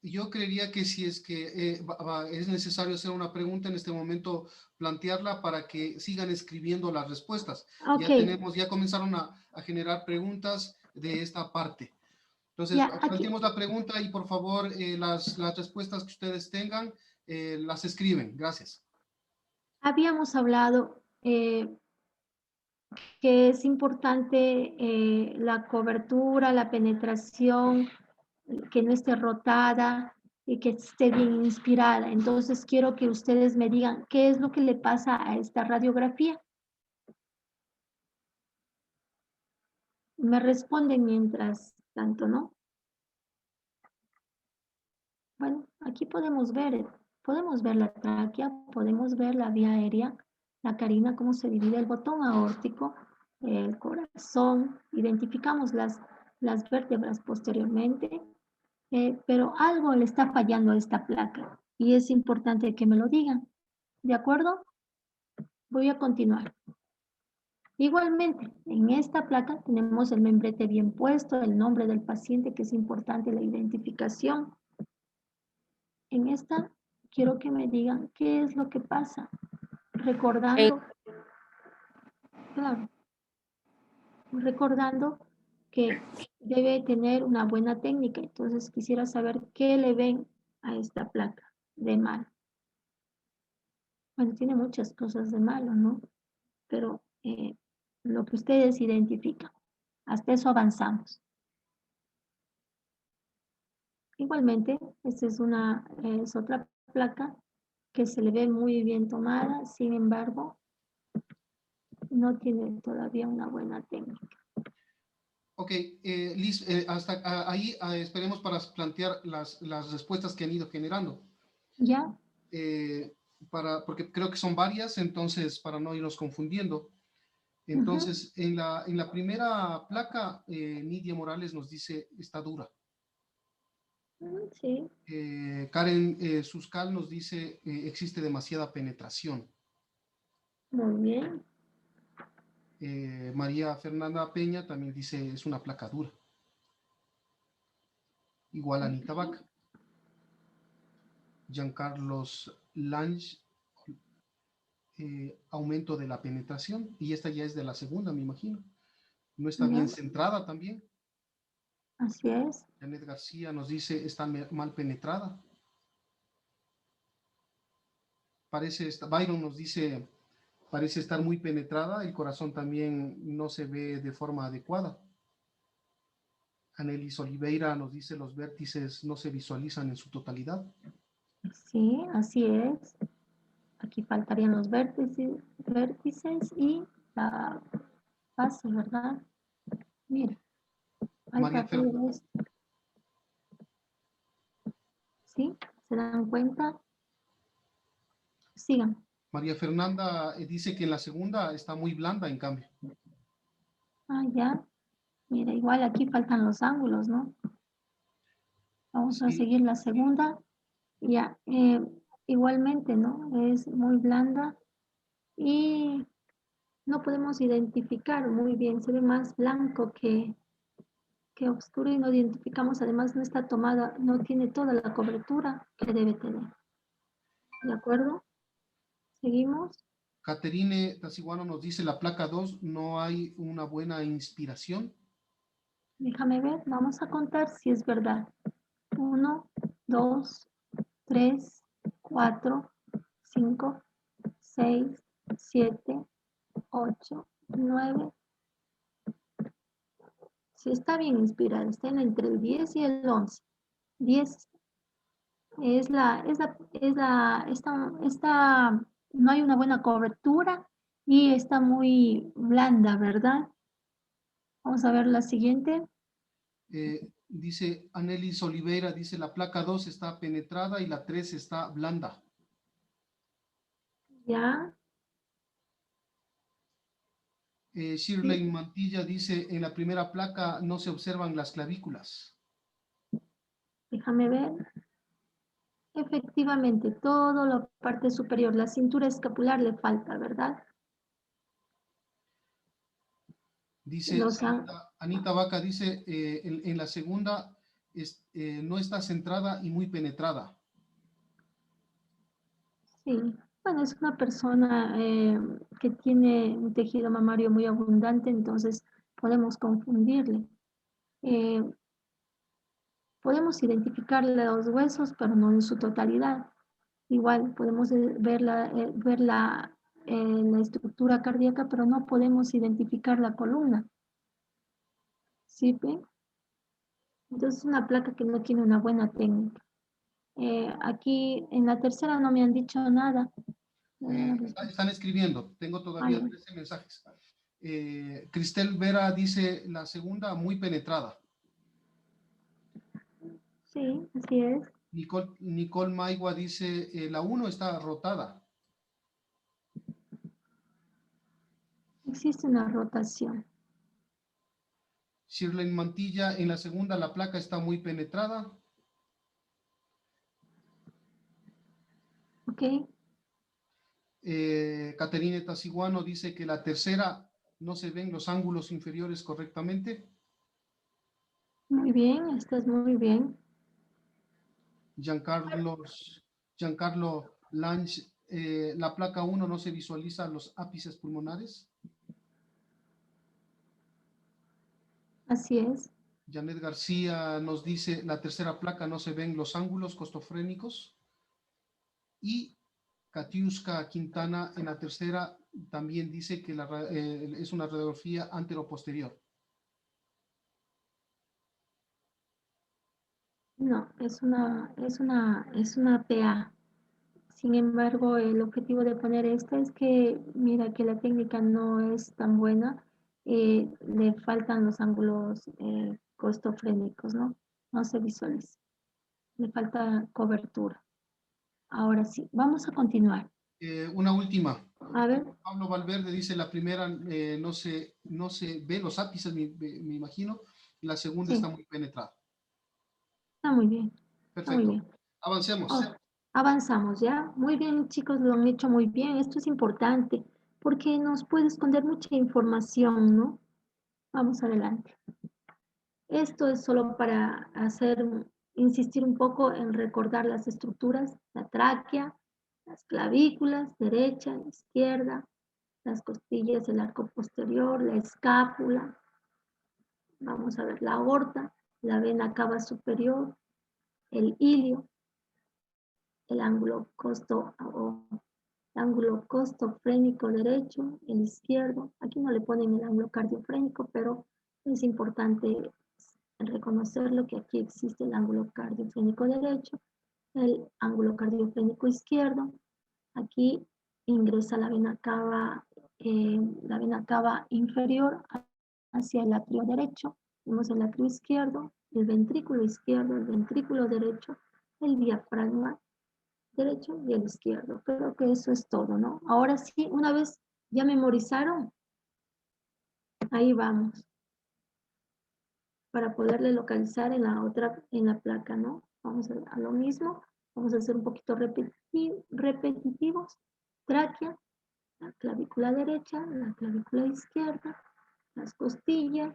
Yo creería que si es que es necesario hacer una pregunta en este momento, plantearla para que sigan escribiendo las respuestas. Okay. Ya comenzaron a generar preguntas de esta parte. Entonces, Ya, planteemos la pregunta y por favor las respuestas que ustedes tengan las escriben. Gracias. Habíamos hablado que es importante la cobertura, la penetración, que no esté rotada y que esté bien inspirada. Entonces quiero que ustedes me digan qué es lo que le pasa a esta radiografía. Me responden mientras tanto, ¿no? Bueno, aquí podemos ver la tráquea, podemos ver la vía aérea, la carina, cómo se divide el botón aórtico, el corazón, identificamos las vértebras posteriormente, pero algo le está fallando a esta placa y es importante que me lo digan. ¿De acuerdo? Voy a continuar. Igualmente, en esta placa tenemos el membrete bien puesto, el nombre del paciente, que es importante la identificación. En esta quiero que me digan qué es lo que pasa, recordando, claro, recordando que debe tener una buena técnica. Entonces quisiera saber qué le ven a esta placa de mal. Bueno, tiene muchas cosas de malo, ¿no? Pero lo que ustedes identifican, hasta eso avanzamos. Igualmente, esta es otra placa que se le ve muy bien tomada, sin embargo, no tiene todavía una buena técnica. Ok, Liz, ahí esperemos para plantear las respuestas que han ido generando. ¿Ya? Porque creo que son varias, entonces para no irnos confundiendo. Entonces, en la primera placa, Nidia Morales nos dice, está dura. Sí. Karen Suscal nos dice, existe demasiada penetración. Muy bien. María Fernanda Peña también dice, es una placa dura. Igual Anita Vaca. Giancarlos Lange, aumento de la penetración. Y esta ya es de la segunda, me imagino. No está bien Ya. centrada también. Así es. Janet García nos dice, está mal penetrada. Byron nos dice, parece estar muy penetrada. El corazón también no se ve de forma adecuada. Anelis Oliveira nos dice, los vértices no se visualizan en su totalidad. Sí, así es. Aquí faltarían los vértices y la base, ¿verdad? Mira, María, falta todo esto. ¿Sí? ¿Se dan cuenta? Sigan. María Fernanda dice que en la segunda está muy blanda, en cambio. Ah, ya. Mira, igual aquí faltan los ángulos, ¿no? Vamos a Sí, seguir la segunda. Ya. Igualmente, ¿no? Es muy blanda y no podemos identificar muy bien. Se ve más blanco que oscuro y no identificamos. Además, no está tomada, no tiene toda la cobertura que debe tener. ¿De acuerdo? Seguimos. Caterine Tasiguano nos dice, la placa 2 no hay una buena inspiración. Déjame ver, vamos a contar si es verdad. 1, 2, 3, 4, 5, 6, 7, 8, 9. Si está bien inspirada, está entre el 10 y el 11. 10 no hay una buena cobertura y está muy blanda, ¿verdad? Vamos a ver la siguiente. Dice Anelis Oliveira, dice, la placa 2 está penetrada y la 3 está blanda. Ya, Shirley Mantilla dice, en la primera placa no se observan las clavículas. déjame ver. Efectivamente, toda la parte superior, la cintura escapular le falta, ¿verdad? Dice Los an- Anita Vaca, dice, en la segunda no está centrada y muy penetrada. Sí, bueno, es una persona que tiene un tejido mamario muy abundante, entonces podemos confundirle. Eh, podemos identificar los huesos, pero no en su totalidad. Igual podemos ver la estructura cardíaca, pero no podemos identificar la columna. ¿Sí ven? Entonces es una placa que no tiene una buena técnica. Aquí en la tercera no me han dicho nada. Están escribiendo, tengo todavía 13 mensajes. Cristel Vera dice, la segunda muy penetrada. Sí, así es. Nicole Maigua dice, la 1 está rotada. Existe una rotación. Shirley Mantilla, en la segunda la placa está muy penetrada. ¿Ok? Caterine Tasiguano dice que la tercera no se ven los ángulos inferiores correctamente. Muy bien, estás muy bien. Giancarlo Lange, la placa 1 no se visualiza los ápices pulmonares. Así es. Janet García nos dice, la tercera placa no se ven los ángulos costofrénicos. Y Katiuska Quintana en la tercera también dice que es una radiografía anteroposterior. No, es una PA. Sin embargo, el objetivo de poner esta es que, mira, que la técnica no es tan buena. le faltan los ángulos costofrénicos, ¿no? No se visualiza. Le falta cobertura. Ahora sí, vamos a continuar. Una última. A ver, Pablo Valverde dice la primera no se ve los ápices, me imagino. La segunda Sí. está muy penetrada. está muy bien. Está muy Perfecto. bien. Avancemos. Oh, avanzamos, ¿ya? Muy bien, chicos, lo han hecho muy bien. Esto es importante porque nos puede esconder mucha información, ¿no? Vamos adelante. Esto es solo para insistir un poco en recordar las estructuras, la tráquea, las clavículas, derecha, izquierda, las costillas, el arco posterior, la escápula. Vamos a ver la aorta, la vena cava superior, el ilio, el ángulo costofrénico derecho, el izquierdo. Aquí no le ponen el ángulo cardiofrénico, pero es importante reconocerlo que aquí existe el ángulo cardiofrénico derecho, el ángulo cardiofrénico izquierdo. Aquí ingresa la vena cava inferior hacia el atrio derecho. Tenemos el atrio izquierdo, el ventrículo izquierdo, el ventrículo derecho, el diafragma derecho y el izquierdo. Creo que eso es todo, ¿no? Ahora sí, una vez ya memorizaron, ahí vamos. Para poderle localizar en la placa, ¿no? Vamos a lo mismo. Vamos a hacer un poquito repetitivos. Tráquea, la clavícula derecha, la clavícula izquierda, las costillas.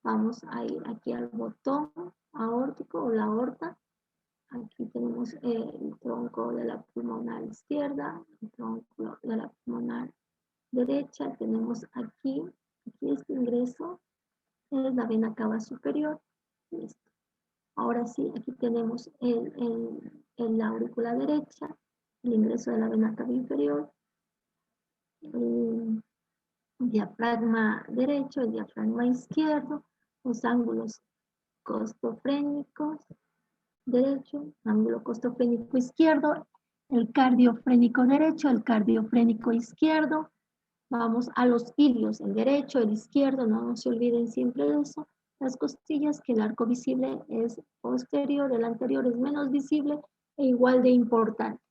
Vamos a ir aquí al botón aórtico o la aorta. Aquí tenemos el tronco de la pulmonar izquierda, el tronco de la pulmonar derecha. Tenemos aquí este ingreso, es la vena cava superior. Listo. Ahora sí, aquí tenemos la aurícula derecha, el ingreso de la vena cava inferior, el diafragma derecho, el diafragma izquierdo, los ángulos costofrénicos derecho, ángulo costofrénico izquierdo, el cardiofrénico derecho, el cardiofrénico izquierdo. Vamos a los ilios, el derecho, el izquierdo, no se olviden siempre de eso. Las costillas, que el arco visible es posterior, el anterior es menos visible e igual de importante.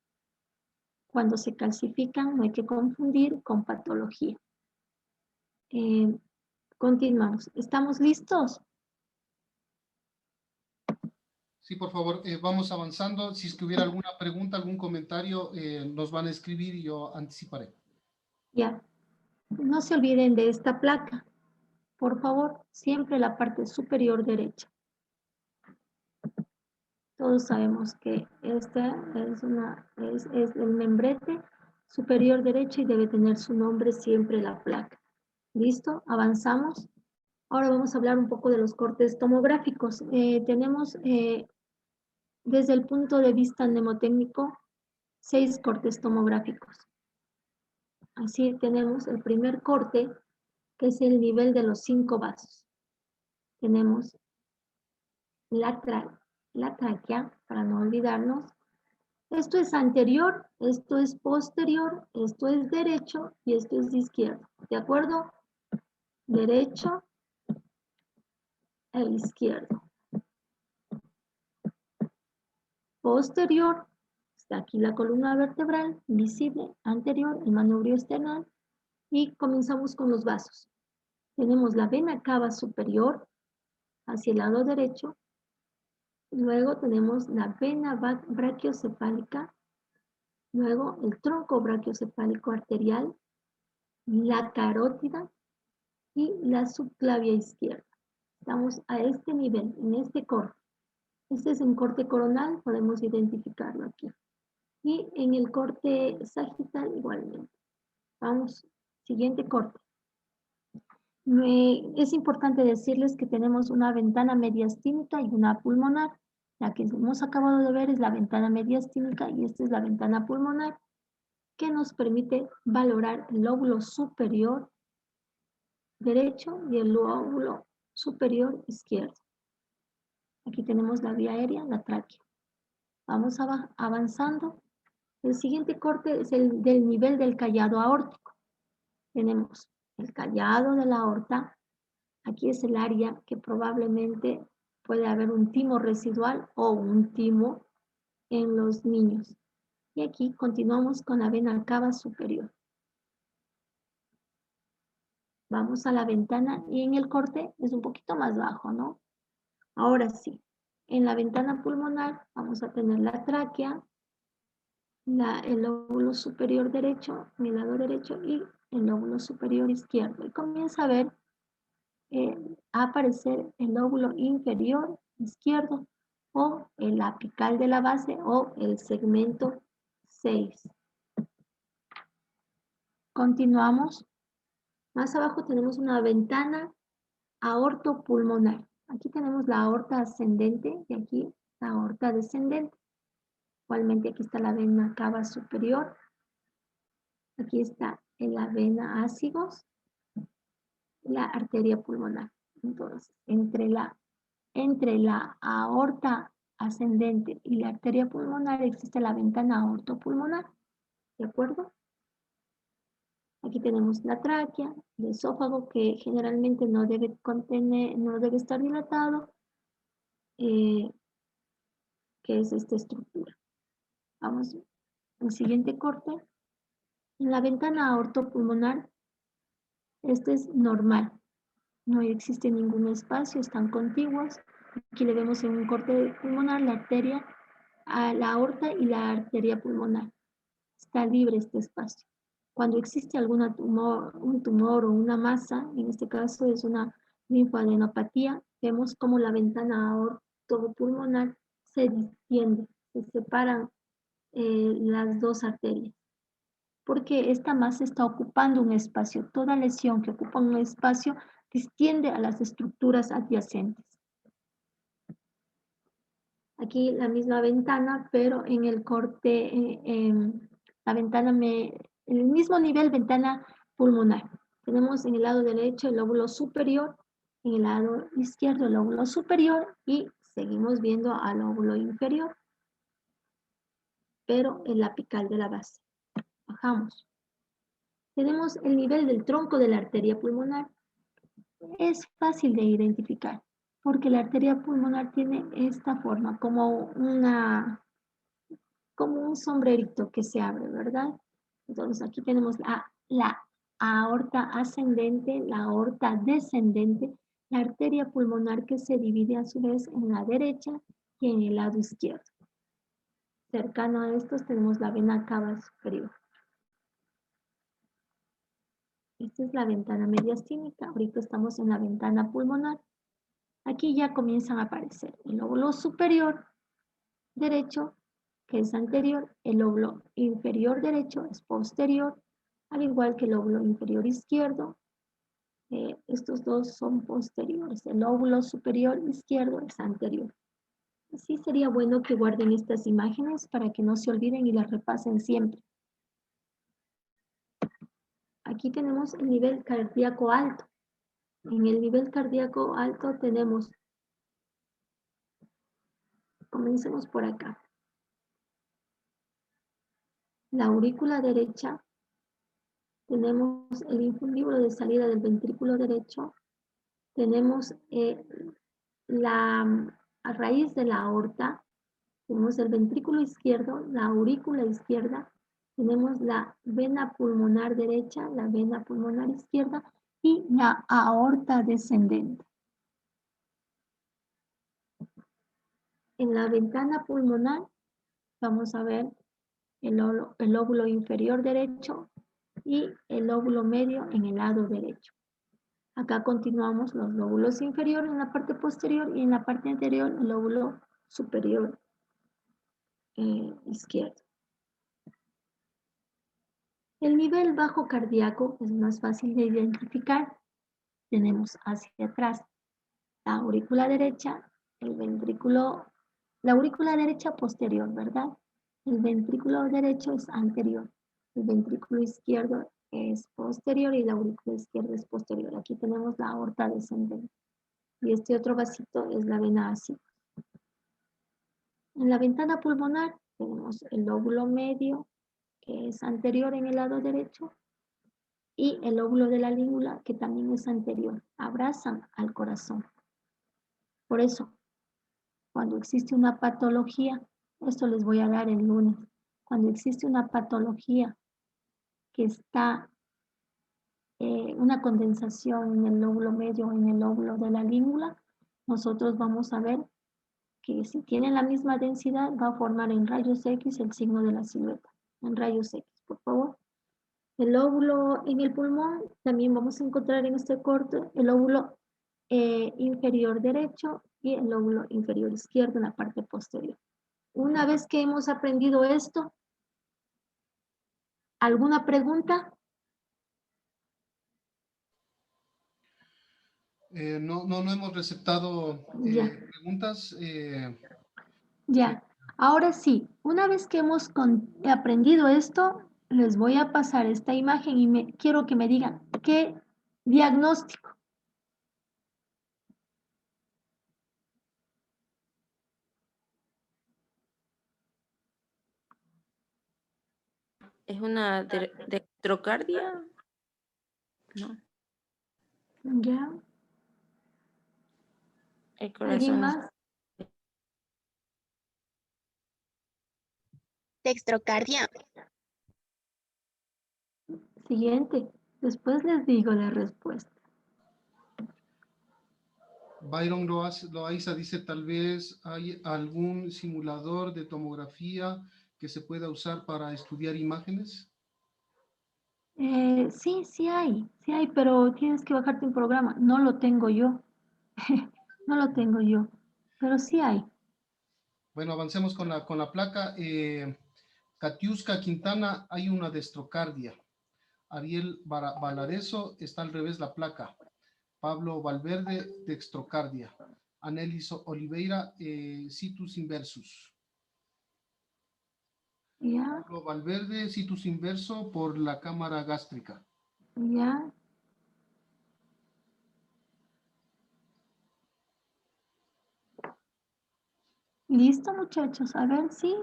Cuando se calcifican no hay que confundir con patología. Continuamos. ¿Estamos listos? Sí, por favor, vamos avanzando. Si es que hubiera alguna pregunta, algún comentario, nos van a escribir y yo anticiparé. Ya. No se olviden de esta placa. Por favor, siempre la parte superior derecha. Todos sabemos que esta es el membrete superior derecho y debe tener su nombre siempre la placa. ¿Listo? Avanzamos. Ahora vamos a hablar un poco de los cortes tomográficos. Tenemos, desde el punto de vista mnemotécnico, 6 cortes tomográficos. Así tenemos el primer corte, que es el nivel de los 5 vasos. Tenemos la tráquea, para no olvidarnos. Esto es anterior, esto es posterior, esto es derecho y esto es izquierdo. ¿De acuerdo? Derecho e izquierdo. Posterior, está aquí la columna vertebral, visible, anterior, el manubrio esternal. Y comenzamos con los vasos. Tenemos la vena cava superior hacia el lado derecho. Luego tenemos la vena brachiocefálica. Luego el tronco brachiocefálico arterial, la carótida y la subclavia izquierda. Estamos a este nivel, en este corte. Este es un corte coronal, podemos identificarlo aquí. Y en el corte sagital igualmente. Vamos, siguiente corte. Es importante decirles que tenemos una ventana mediastínica y una pulmonar. La que hemos acabado de ver es la ventana mediastínica y esta es la ventana pulmonar, que nos permite valorar el lóbulo superior derecho y el lóbulo superior izquierdo. Aquí tenemos la vía aérea, la tráquea. Vamos avanzando. El siguiente corte es el del nivel del callado aórtico. Tenemos el callado de la aorta, Aquí es el área que probablemente puede haber un timo residual o un timo en los niños. Y aquí continuamos con la vena cava superior. Vamos a la ventana y en el corte es un poquito más bajo, ¿no? Ahora sí, en la ventana pulmonar vamos a tener la tráquea, el lóbulo superior derecho, en el lado derecho y el lóbulo superior izquierdo. Y comienza a ver, a aparecer el lóbulo inferior izquierdo o el apical de la base o el segmento 6. Continuamos. Más abajo tenemos una ventana aortopulmonar. Aquí tenemos la aorta ascendente y aquí la aorta descendente. Igualmente aquí está la vena cava superior. Aquí está la vena ácigos, la arteria pulmonar. Entonces, entre la aorta ascendente y la arteria pulmonar existe la ventana aortopulmonar. ¿De acuerdo? Aquí tenemos la tráquea, el esófago que generalmente no debe contener, no debe estar dilatado, que es esta estructura. Vamos al siguiente corte. En la ventana aortopulmonar, este es normal. No existe ningún espacio, están contiguos. Aquí le vemos en un corte pulmonar la arteria, la aorta y la arteria pulmonar. Está libre este espacio. Cuando existe un tumor o una masa, en este caso es una linfadenopatía, vemos como la ventana aortopulmonar se distiende, se separan las dos arterias, porque esta masa está ocupando un espacio. Toda lesión que ocupa un espacio distiende a las estructuras adyacentes. Aquí la misma ventana, pero en el corte, la ventana, en el mismo nivel, ventana pulmonar. Tenemos en el lado derecho el lóbulo superior, en el lado izquierdo el lóbulo superior y seguimos viendo al lóbulo inferior, pero el apical de la base. Bajamos. Tenemos el nivel del tronco de la arteria pulmonar. Es fácil de identificar porque la arteria pulmonar tiene esta forma, como un sombrerito que se abre, ¿verdad? Entonces aquí tenemos la aorta ascendente, la aorta descendente, la arteria pulmonar que se divide a su vez en la derecha y en el lado izquierdo. Cercano a estos tenemos la vena cava superior. Esta es la ventana mediastínica. Ahorita estamos en la ventana pulmonar. Aquí ya comienzan a aparecer el lóbulo superior derecho, que es anterior, el lóbulo inferior derecho es posterior, al igual que el lóbulo inferior izquierdo. Estos dos son posteriores. El lóbulo superior izquierdo es anterior. Así sería bueno que guarden estas imágenes para que no se olviden y las repasen siempre. Aquí tenemos el nivel cardíaco alto. En el nivel cardíaco alto tenemos, comencemos por acá. La aurícula derecha, tenemos el infundíbulo de salida del ventrículo derecho, tenemos a raíz de la aorta, tenemos el ventrículo izquierdo, la aurícula izquierda, tenemos la vena pulmonar derecha, la vena pulmonar izquierda y la aorta descendente. En la ventana pulmonar vamos a ver el lóbulo inferior derecho y el lóbulo medio en el lado derecho. Acá continuamos los lóbulos inferiores en la parte posterior y en la parte anterior el lóbulo superior izquierdo. El nivel bajo cardíaco es más fácil de identificar. Tenemos hacia atrás la aurícula derecha, el ventrículo, la aurícula derecha posterior, ¿verdad? El ventrículo derecho es anterior, el ventrículo izquierdo es posterior y la aurícula izquierda es posterior. Aquí tenemos la aorta descendente. Y este otro vasito es la vena ácida. En la ventana pulmonar tenemos el lóbulo medio, que es anterior en el lado derecho, y el lóbulo de la língula, que también es anterior, abrazan al corazón. Por eso, cuando existe una patología, esto les voy a dar el lunes, cuando existe una patología que está una condensación en el lóbulo medio o en el lóbulo de la língula, nosotros vamos a ver que si tienen la misma densidad va a formar en rayos X el signo de la silueta. En rayos X, por favor. El lóbulo en el pulmón, también vamos a encontrar en este corte el lóbulo inferior derecho y el lóbulo inferior izquierdo en la parte posterior. Una vez que hemos aprendido esto, ¿alguna pregunta? No hemos receptado Ya. preguntas. Ya, ahora sí, una vez que hemos aprendido esto, les voy a pasar esta imagen y quiero que me digan qué diagnóstico. ¿Es una dextrocardia? No, ¿Ya? el ¿Alguien corazón. más? Dextrocardia. Siguiente. Después les digo la respuesta. Byron Loaiza dice, tal vez hay algún simulador de tomografía que se pueda usar para estudiar imágenes. Sí hay, pero tienes que bajarte un programa. No lo tengo yo. No lo tengo yo, pero sí hay. Bueno, avancemos con la placa. Katiuska Quintana, hay una dextrocardia. Ariel Valareso, está al revés la placa. Pablo Valverde, dextrocardia. Anelis Oliveira, situs inversus. ¿Ya? Pablo Valverde, situs inverso por la cámara gástrica. ¿Ya? Listo, muchachos. A ver, sí,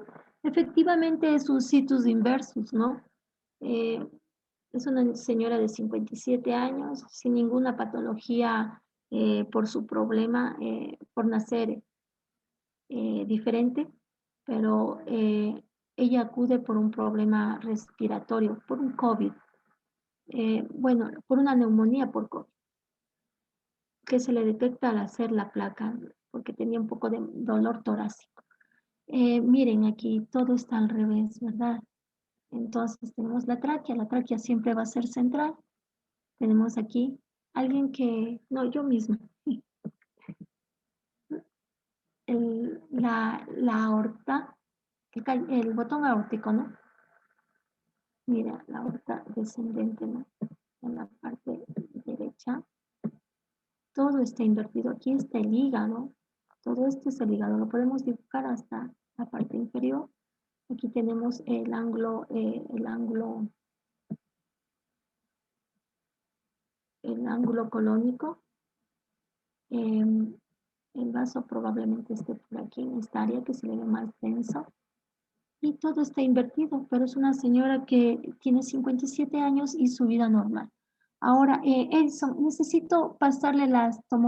efectivamente es un situs inversus, ¿no? Es una señora de 57 años, sin ninguna patología por su problema, por nacer diferente, pero ella acude por un problema respiratorio, por un COVID. Bueno, por una neumonía por COVID, que se le detecta al hacer la placa, porque tenía un poco de dolor torácico. Miren, aquí todo está al revés, ¿verdad? Entonces tenemos la tráquea siempre va a ser central. Tenemos aquí alguien que, no, yo misma. La aorta, el botón aórtico, ¿no? Mira, la aorta descendente, ¿no? En la parte derecha. Todo está invertido. Aquí está el hígado. Todo esto es el hígado. Lo podemos dibujar hasta la parte inferior. Aquí tenemos el ángulo colónico. El vaso probablemente esté por aquí, en esta área que se le ve más denso. Y todo está invertido, pero es una señora que tiene 57 años y su vida normal. Ahora, Edson, necesito pasarle las tomografías.